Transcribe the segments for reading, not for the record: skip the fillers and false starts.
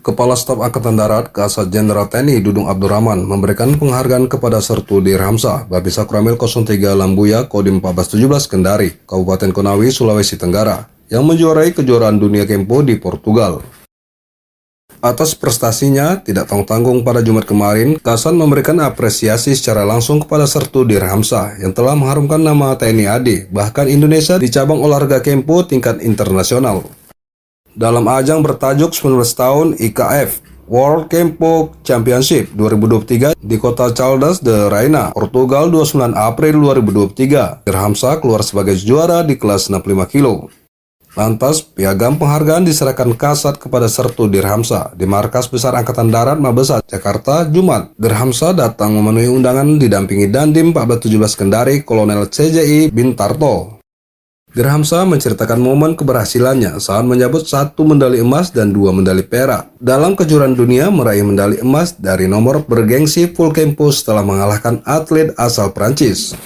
Kepala Staf Angkatan Darat Kasat Jenderal TNI Dudung Abdurrahman memberikan penghargaan kepada Sertu Dirhamsa Babinsa Koramil 03 Lambuya Kodim 1417 Kendari, Kabupaten Konawe, Sulawesi Tenggara, yang menjuarai kejuaraan dunia Kempo di Portugal. Atas prestasinya, tidak tanggung-tanggung pada Jumat kemarin, Kasat memberikan apresiasi secara langsung kepada Sertu Dirhamsa yang telah mengharumkan nama TNI AD, bahkan Indonesia di cabang olahraga Kempo tingkat internasional. Dalam ajang bertajuk 19 tahun IKF World Kempo Championship 2023 di kota Caldas de Raina, Portugal 29 April 2023, Dirhamsa keluar sebagai juara di kelas 65 kilo. Lantas, piagam penghargaan diserahkan Kasat kepada Sertu Dirhamsa di Markas Besar Angkatan Darat Mabesa, Jakarta, Jumat. Dirhamsa datang memenuhi undangan didampingi Dandim 1417 Kendari, Kolonel CJI Bintarto. Dirhamsa menceritakan momen keberhasilannya saat menyabet 1 medali emas dan 2 medali perak dalam kejuaraan dunia, meraih medali emas dari nomor bergengsi full Kempo setelah mengalahkan atlet asal Prancis.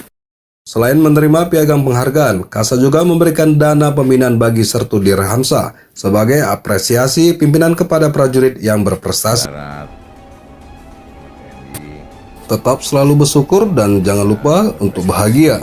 Selain menerima piagam penghargaan, Kasat juga memberikan dana pembinaan bagi Sertu Dirhamsa sebagai apresiasi pimpinan kepada prajurit yang berprestasi. Tetap selalu bersyukur dan jangan lupa untuk bahagia.